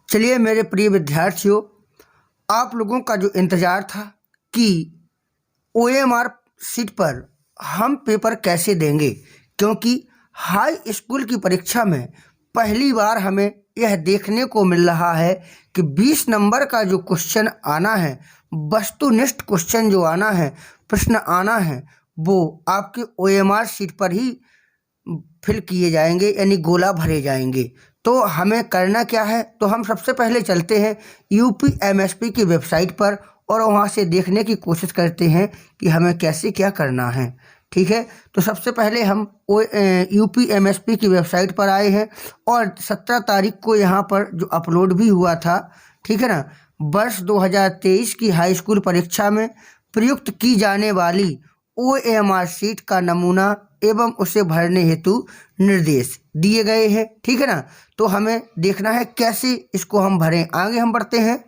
चलिए मेरे प्रिय विद्यार्थियों, आप लोगों का जो इंतज़ार था कि OMR सीट पर हम पेपर कैसे देंगे, क्योंकि हाई स्कूल की परीक्षा में पहली बार हमें यह देखने को मिल रहा है कि 20 नंबर का जो क्वेश्चन आना है, वस्तुनिष्ठ क्वेश्चन जो आना है, प्रश्न आना है, वो आपके OMR सीट पर ही फिल किए जाएंगे, यानी गोला भरे जाएंगे। तो हमें करना क्या है, तो हम सबसे पहले चलते हैं UPMSP की वेबसाइट पर और वहाँ से देखने की कोशिश करते हैं कि हमें कैसे क्या करना है। ठीक है, तो सबसे पहले हम UPMSP की वेबसाइट पर आए हैं और 17 तारीख को यहाँ पर जो अपलोड भी हुआ था, ठीक है ना, वर्ष 2023 की हाई स्कूल परीक्षा में प्रयुक्त की जाने वाली OMR सीट का नमूना एवं उसे भरने हेतु निर्देश दिए गए हैं। ठीक है ना, तो हमें देखना है कैसे इसको हम भरें। आगे हम बढ़ते हैं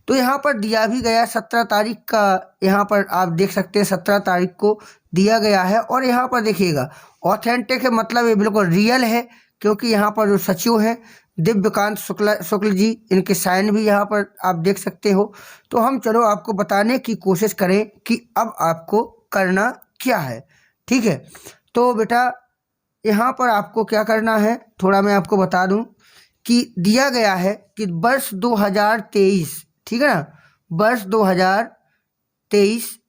तो यहाँ पर दिया भी गया 17 तारीख का, यहाँ पर आप देख सकते हैं 17 तारीख को दिया गया है। और यहाँ पर देखिएगा ऑथेंटिक है, मतलब ये बिल्कुल रियल है, क्योंकि यहाँ पर जो सचिव हैं दिव्यकांत शुक्ल जी, इनके साइन भी यहाँ पर आप देख सकते हो। तो हम चलो आपको बताने की कोशिश करें कि अब आपको करना क्या है। ठीक है, तो बेटा यहाँ पर आपको क्या करना है, थोड़ा मैं आपको बता दूं कि दिया गया है कि वर्ष 2023, ठीक है ना, वर्ष 2023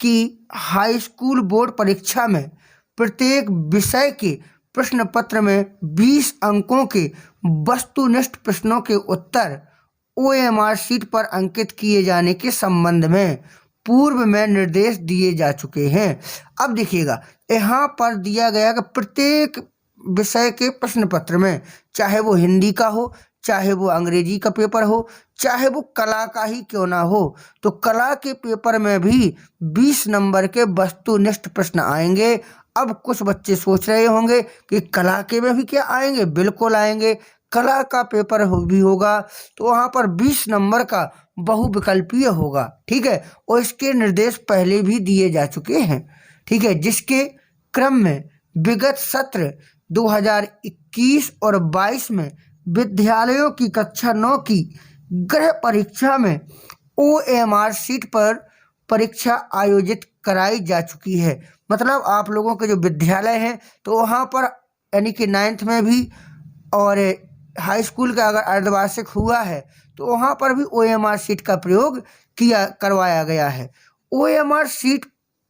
की हाई स्कूल बोर्ड परीक्षा में प्रत्येक विषय के प्रश्न पत्र में 20 अंकों के वस्तुनिष्ठ प्रश्नों के उत्तर OMR सीट पर अंकित किए जाने के संबंध में पूर्व में निर्देश दिए जा चुके हैं। अब देखिएगा यहाँ पर दिया गया कि प्रत्येक विषय के प्रश्न पत्र में, चाहे वो हिंदी का हो, चाहे वो अंग्रेजी का पेपर हो, चाहे वो कला का ही क्यों ना हो, तो कला के पेपर में भी 20 नंबर के वस्तुनिष्ठ प्रश्न आएंगे। अब कुछ बच्चे सोच रहे होंगे कि कला के में भी क्या आएंगे, बिल्कुल आएंगे, कला का पेपर भी होगा, तो वहाँ पर 20 नंबर का बहुविकल्पीय होगा। ठीक है, और इसके निर्देश पहले भी दिए जा चुके हैं। ठीक है, जिसके क्रम में विगत सत्र 2021 और 22 में विद्यालयों की कक्षा 9 की गृह परीक्षा में OMR सीट पर परीक्षा आयोजित कराई जा चुकी है। मतलब आप लोगों के जो विद्यालय हैं तो वहाँ पर यानी कि 9th में भी और हाई स्कूल का अगर अर्धवार्षिक हुआ है तो वहाँ पर भी OMR सीट का प्रयोग करवाया गया है। OMR सीट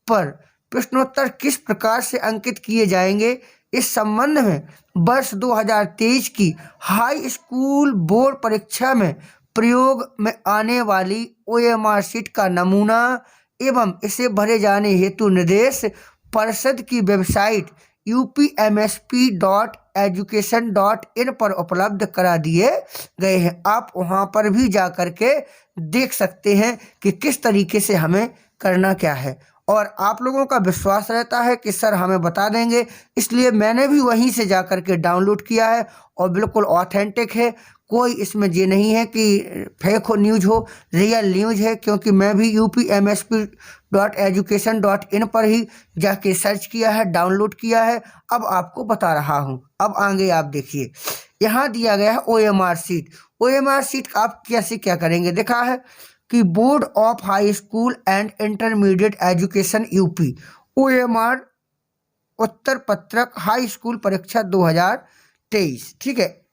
पर प्रश्नोत्तर किस प्रकार से अंकित किए जाएंगे, इस संबंध में वर्ष 2023 की हाई स्कूल बोर्ड परीक्षा में प्रयोग में आने वाली OMR सीट का नमूना एवं इसे भरे जाने हेतु निर्देश परिषद की वेबसाइट upmsp.education.in पर उपलब्ध करा दिए गए हैं। आप वहां पर भी जा कर के देख सकते हैं कि किस तरीके से हमें करना क्या है, और आप लोगों का विश्वास रहता है कि सर हमें बता देंगे, इसलिए मैंने भी वहीं से जा कर के डाउनलोड किया है और बिल्कुल ऑथेंटिक है। कोई इसमें ये नहीं है कि फेक हो न्यूज़ हो, रियल न्यूज़ है, क्योंकि मैं भी upmsp.education.in पर ही जाके सर्च किया है, डाउनलोड किया है, अब आपको बता रहा हूँ। अब आगे आप देखिए, यहाँ दिया गया है OMR सीट। OMR सीट आप कैसे क्या करेंगे, देखा है कि board of high school and intermediate education UP OMR उत्तर पत्रक हाई स्कूल परीक्षा 2023। ठीक है,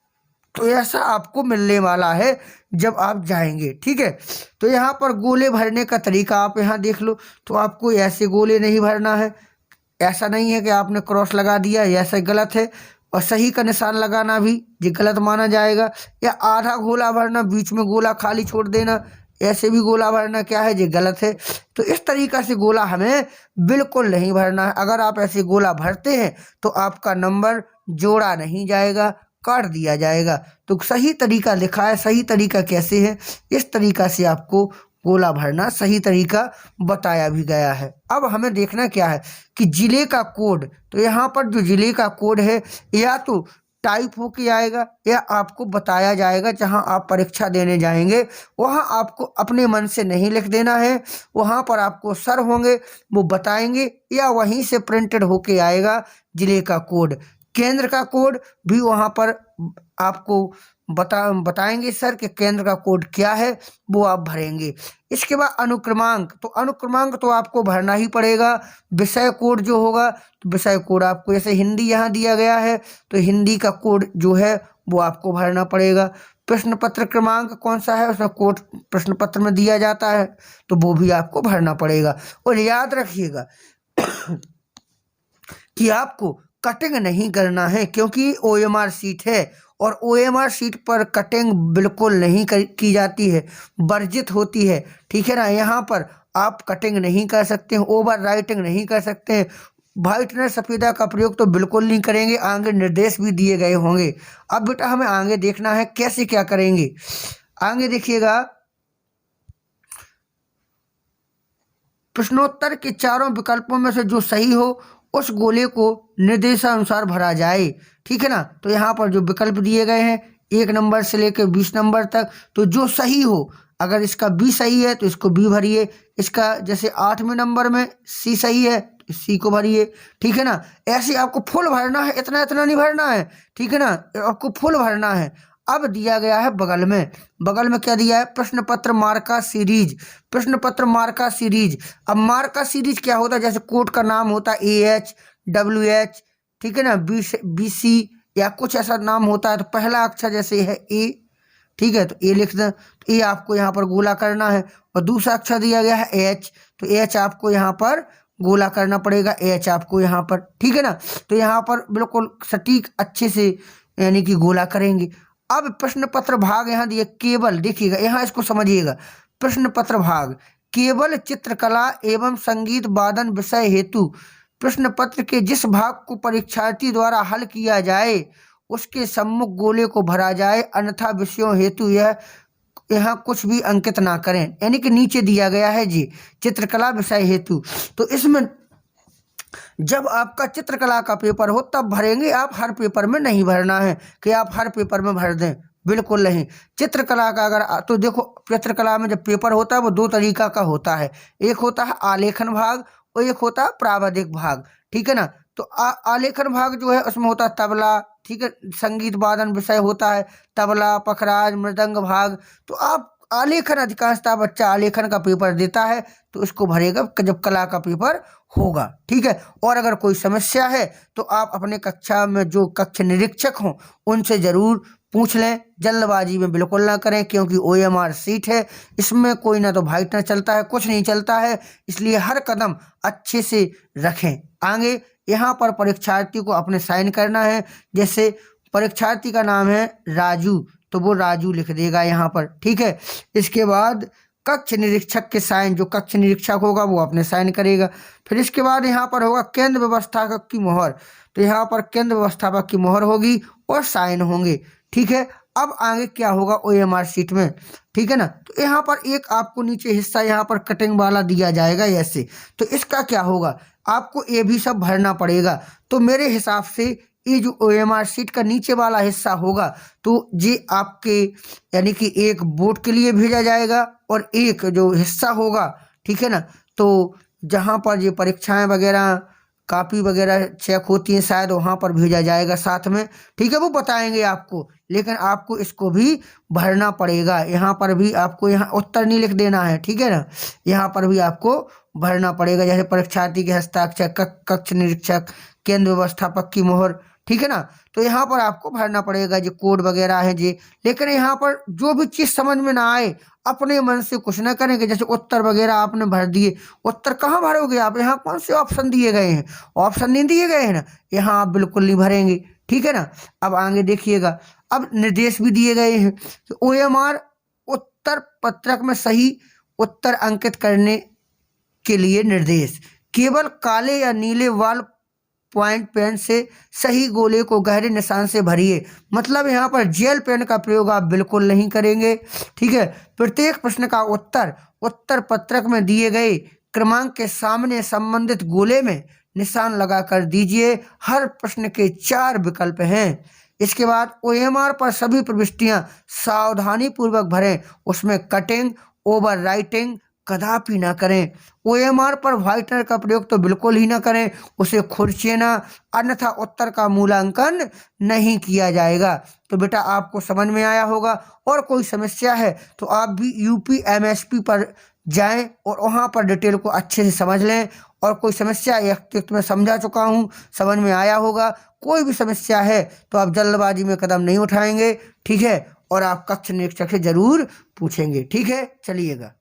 तो ऐसा आपको मिलने वाला है जब आप जाएंगे। ठीक है, तो यहाँ पर गोले भरने का तरीका आप यहाँ देख लो, तो आपको ऐसे गोले नहीं भरना है। ऐसा नहीं है कि आपने क्रॉस लगा दिया, ऐसा गलत है। और सही का निशान लगाना भी ये गलत माना जाएगा, या आधा गोला भरना, बीच में गोला खाली छोड़ देना, ऐसे भी गोला भरना क्या है, ये गलत है। तो इस तरीक़ा से गोला हमें बिल्कुल नहीं भरना है। अगर आप ऐसे गोला भरते हैं तो आपका नंबर जोड़ा नहीं जाएगा, काट दिया जाएगा। तो सही तरीका लिखा है, सही तरीका कैसे है, इस तरीका से आपको गोला भरना सही तरीका बताया भी गया है। अब हमें देखना क्या है कि ज़िले का कोड, तो यहाँ पर जो ज़िले का कोड है या तो टाइप होके आएगा या आपको बताया जाएगा जहां आप परीक्षा देने जाएंगे, वहां आपको अपने मन से नहीं लिख देना है। वहां पर आपको सर होंगे वो बताएंगे, या वहीं से प्रिंटेड होके आएगा ज़िले का कोड। केंद्र का कोड भी वहाँ पर आपको बताएंगे सर कि केंद्र का कोड क्या है, वो आप भरेंगे। इसके बाद अनुक्रमांक, तो अनुक्रमांक तो आपको भरना ही पड़ेगा। विषय कोड जो होगा, तो विषय कोड आपको, जैसे हिंदी यहाँ दिया गया है तो हिंदी का कोड जो है वो आपको भरना पड़ेगा। प्रश्न पत्र क्रमांक कौन सा है, उसमें कोड प्रश्न पत्र में दिया जाता है, तो वो भी आपको भरना पड़ेगा। और याद रखिएगा कि आपको कटिंग नहीं करना है, क्योंकि OMR सीट है और OMR सीट पर कटिंग बिल्कुल नहीं की जाती है, वर्जित होती है, ठीक है ना। यहाँ पर आप कटिंग नहीं कर सकते हैं, ओवर राइटिंग नहीं कर सकते हैं, व्हाइटनर सफेदा का प्रयोग तो बिल्कुल नहीं करेंगे। आगे निर्देश भी दिए गए होंगे। अब बेटा हमें आगे देखना है कैसे क्या करेंगे। आगे देखिएगा, प्रश्नोत्तर के चारों विकल्पों में से जो सही हो उस गोले को निर्देशानुसार भरा जाए, ठीक है ना। तो यहाँ पर जो विकल्प दिए गए हैं 1 नंबर से लेकर 20 नंबर तक, तो जो सही हो, अगर इसका बी सही है तो इसको बी भरिए, इसका जैसे 8वें नंबर में सी सही है तो सी को भरिए, ठीक है ना। ऐसे आपको फुल भरना है, इतना इतना नहीं भरना है, ठीक है ना, आपको फुल भरना है। अब दिया गया है बगल में क्या दिया है, प्रश्न पत्र मार्का सीरीज, प्रश्न पत्र मार्का सीरीज। अब मार्का सीरीज क्या होता है, जैसे कोड का नाम होता है AH WH, ठीक है ना, BC या कुछ ऐसा नाम होता है, तो पहला अक्षर जैसे है A, ठीक है, तो A लिख दें, तो A आपको यहाँ पर गोला करना है। और दूसरा अक्षर दिया गया है H, तो H आपको यहाँ पर गोला करना पड़ेगा, H आपको यहाँ पर, ठीक है ना। तो यहाँ पर बिल्कुल सटीक अच्छे से यानी कि गोला करेंगे। अब प्रश्न पत्र भाग यहाँ दिए, केवल देखिएगा, यहाँ इसको समझिएगा। प्रश्न पत्र भाग केवल चित्रकला एवं संगीत वादन विषय हेतु प्रश्न पत्र के जिस भाग को परीक्षार्थी द्वारा हल किया जाए उसके सम्मुख गोले को भरा जाए, अन्यथा विषयों हेतु यहाँ कुछ भी अंकित ना करें। यानी कि नीचे दिया गया है जी चित्रकला विषय हेतु, तो इसमें जब आपका चित्रकला का पेपर हो तब भरेंगे, आप हर पेपर में नहीं भरना है कि आप हर पेपर में भर दें, बिल्कुल नहीं। चित्रकला का अगर तो देखो, चित्रकला में जब पेपर होता है वो 2 तरीका का होता है, एक होता है आलेखन भाग और एक होता है प्रावधिक भाग, ठीक है ना। तो आलेखन भाग जो है उसमें होता है तबला, ठीक है, संगीत वादन विषय होता है तबला, पखराज, मृदंग भाग। तो आप आलेखन, अधिकांशतः बच्चा आलेखन का पेपर देता है तो इसको भरेगा जब कला का पेपर होगा, ठीक है। और अगर कोई समस्या है तो आप अपने कक्षा में जो कक्ष निरीक्षक हों उनसे ज़रूर पूछ लें, जल्दबाजी में बिल्कुल ना करें, क्योंकि OMR सीट है, इसमें कोई ना तो व्हाइटनर चलता है, कुछ नहीं चलता है, इसलिए हर कदम अच्छे से रखें। आगे यहाँ पर परीक्षार्थी को अपने साइन करना है, जैसे परीक्षार्थी का नाम है राजू तो वो राजू लिख देगा यहाँ पर, ठीक है। इसके बाद कक्ष निरीक्षक के साइन, जो कक्ष निरीक्षक होगा वो अपने साइन करेगा। फिर इसके बाद यहाँ पर होगा केंद्र व्यवस्थापक की मोहर, तो यहाँ पर केंद्र व्यवस्थापक की मोहर होगी और साइन होंगे, ठीक है। अब आगे क्या होगा OMR सीट में, ठीक है ना। तो यहाँ पर एक आपको नीचे हिस्सा यहाँ पर कटिंग वाला दिया जाएगा ऐसे, तो इसका क्या होगा, आपको ये भी सब भरना पड़ेगा। तो मेरे हिसाब से ये जो OMR सीट का नीचे वाला हिस्सा होगा तो ये आपके यानी कि एक बोर्ड के लिए भेजा जाएगा और एक जो हिस्सा होगा, ठीक है ना, तो जहाँ पर ये परीक्षाएं वगैरह कापी वगैरह चेक होती हैं शायद वहाँ पर भेजा जाएगा साथ में, ठीक है, वो बताएंगे आपको। लेकिन आपको इसको भी भरना पड़ेगा, यहाँ पर भी आपको यहाँ उत्तर नहीं लिख देना है, ठीक है ना, यहाँ पर भी आपको भरना पड़ेगा, जैसे परीक्षार्थी के हस्ताक्षर, कक्ष निरीक्षक, केंद्र व्यवस्थापक की मोहर, ठीक है ना। तो यहाँ पर आपको भरना पड़ेगा जो कोड वगैरह है जी। लेकिन यहाँ पर जो भी चीज़ समझ में ना आए अपने मन से कुछ ना करेंगे, जैसे उत्तर वगैरह आपने भर दिए, उत्तर कहाँ भरोगे आप, यहाँ कौन से ऑप्शन दिए गए हैं, ऑप्शन नहीं दिए गए हैं ना, यहाँ आप बिल्कुल नहीं भरेंगे, ठीक है ना। अब आगे देखिएगा, अब निर्देश भी दिए गए हैं। तो OMR उत्तर पत्रक में सही उत्तर अंकित करने के लिए निर्देश, केवल काले या नीले वाल पॉइंट पेन से सही गोले को गहरे निशान से भरिए, मतलब यहाँ पर जेल पेन का प्रयोग आप बिल्कुल नहीं करेंगे, ठीक है। प्रत्येक प्रश्न का उत्तर पत्रक में दिए गए क्रमांक के सामने संबंधित गोले में निशान लगा कर दीजिए। हर प्रश्न के 4 विकल्प हैं। इसके बाद OMR पर सभी प्रविष्टियां सावधानी पूर्वक भरें, उसमें कटिंग, ओवर राइटिंग, कदापि ना करें। OMR पर व्हाइटनर का प्रयोग तो बिल्कुल ही ना करें, उसे खुरचेना, अन्यथा उत्तर का मूल्यांकन नहीं किया जाएगा। तो बेटा आपको समझ में आया होगा, और कोई समस्या है तो आप भी UP MSP पर जाएं और वहाँ पर डिटेल को अच्छे से समझ लें। और कोई समस्या एक मैं समझा चुका हूँ, समझ में आया होगा। कोई भी समस्या है तो आप जल्दबाजी में कदम नहीं उठाएंगे, ठीक है, और आप कक्षा निरीक्षक से जरूर पूछेंगे, ठीक है। चलिएगा।